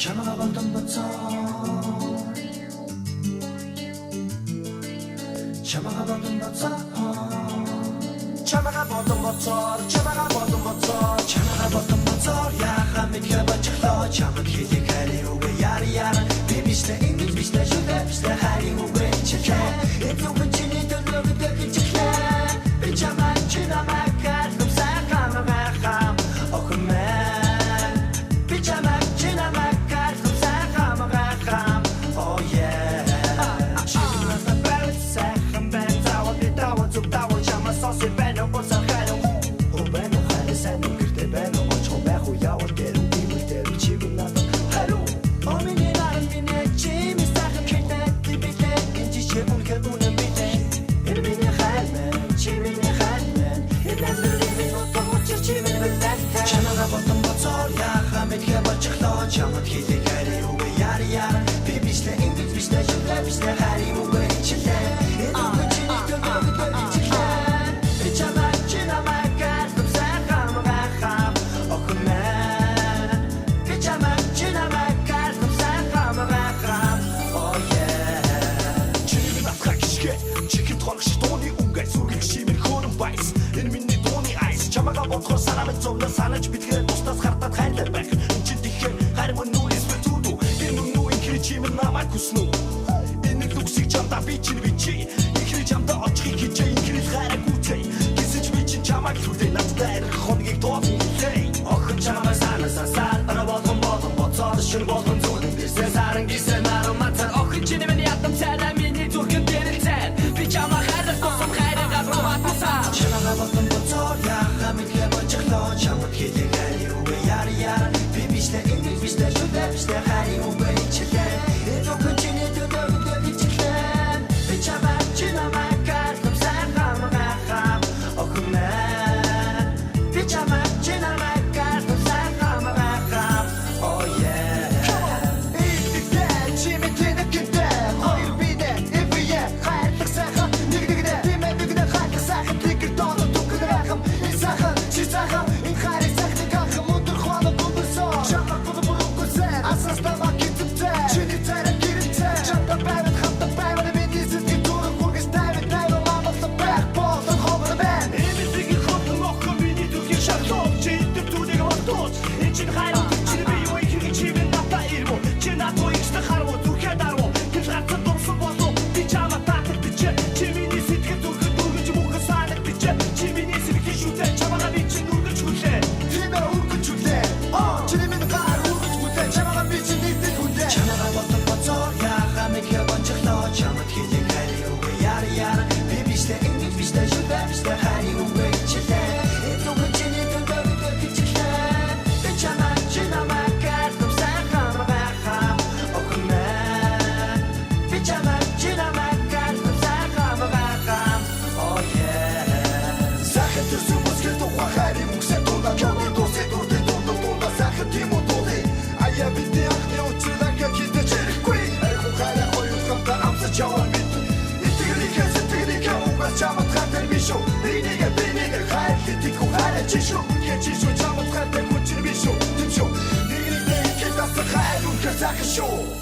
Чамага болдон боцоо Чамага болдон боцоо Чамага болдон боцоо Чамага болдон боцоо Чамага болдон боцоо яха мэдхэ бачлаа чамд хэлийг хари үгүй яар яар би биштэй ингэж биштэй шүдэ биштэй хари үгүй чичээ эцэг чиний төлөв дэхэж чиглээ би чамаа чинамаа картам сайхан махам охмэн би чамаа чинамаа картам сайхан махам oh yeah чимаа бэт сайхан бэт тава би тава зүг тава чамаа сос бэнэ босан хайр о бэнэ хайр сайн гэртэ бэнэ очоо байх уу явар дээр үгүй дээр чимээ надад хайр о миний наран миний чимээ сайхан китэ тибитэ инжи чимээ кэбүнэ битэ эр миний хайр мэн чимээ хайр мэн эдэн отоо чимээ бэлтэ чамаа болдон боцоо яха мэдхэ бачлаа чамд хэлийг хари үгүй яар яар би биштэй ингэж биштэй шүдэ биштэй хари үгүй чилээ эдэн чиний төлөв дэхэж чиглээ би чамаа чинамаа картам сайхан махам охмэн би чамаа чинамаа картам сайхан махам oh yeah Чимээ натхаа гიშгэ чихэд хоног шиг дууны өнгө сүргэг шимэр хөөрөн байс энэ миний дууны айс чамага бодхоор санамд зовно санаж битгээр тустас хартад хайрлаа байх чи тэгэхээр хайр мөн нүрис битүү энэ нү инхри чимээ намайг хүснү энэ лүксиг чамда би чи инхри чамда очихыг хичээ инхри хайраа гүцэй гисэж би чи чамаг хүрдээ надтай хоногийг тоofлээ охин чамаа санасаа сар болдон боцоо шин болдон зүг бисээ саран гисээ наран матар охин чиний миний ядам цайна миний зүрхэн дэрэлцэн би чамаа хайрлах тусам хайраа броматсаа чамаа болдон боцоо яха мэдхэ бачлаа чамд хэлийг хари үгүй яар яар би биштэй ингэж биштэй шүдэ биштэй хари үгүй чилээ эдэн чиний төлөв дэхэж чиглээ би чамаа чинамаа картам сайхан махам охмэн би чамаа чинамаа картам сайхан махам oh yeah чимээ тэнэ китэ хоёр бидэ эвье хайрлах сайхан нэгдэгдэ бимэ бигдэ хайрлах сайхан тикэр доо түгэрхэм энэ сайхан чи сайхан энэ хайрыг сайхан гахам өндөр хоног бүбэрсоо чамаа бүбэрхүүсээ асастамаа китэ чиний царай гэрэлцэ чамда байвал хамта байвал миний сэтгэл дуран хүргэж тайван мамалта байх болон ховор бэн эмэдэг хотон мохо миний түлхий шахлоо чи идэв түлийг болтооч энэ чин хайраа чи би юу их чимээ ната ирмо чи нато ихтэй харво түлхээ дарво гэж гацсан дурсан болов би чамаа татах бичээ чи миний сэтгэл дүргэж мөхөс санаг бичээ чи миний сэтгэл шүтээ чамаа би чи нүргэж хүлээ тиймээ үргэж хүлээ чи миний гар үргэж хүлээ чамаа би чи нэгдэл хүлээ чамаа болдон боцоо яха мэдхэ бачлаа чамд хэлийг хари үгүй яар яар би биштэй ингэж биштэй шүдэ биштэй хари үгүй чилээ эдэн чиний төлөв дэхэж чиглээ би чамаа чинамаа картам сайхан махам охмэн би чамаа чинамаа картам сайхан махам oh yeah сайхан төсөв бүсгэр тухай хайрын үгсээ дунда чамд дуусээ дуртай дунда сайхан тийм утули ая бидний анхны уцлаа гэхтэй чирэхгүй айхуу хайраа хоёул хамтаа амсаж яваа мэд итгэрийг угаас чамд хатар бишүү бинийг хайр хитихгүй хайраа чишүү чамд хатар хүчээр бишүү тийм шүү нэг хэлээс хайр үнхээр сайхан шүү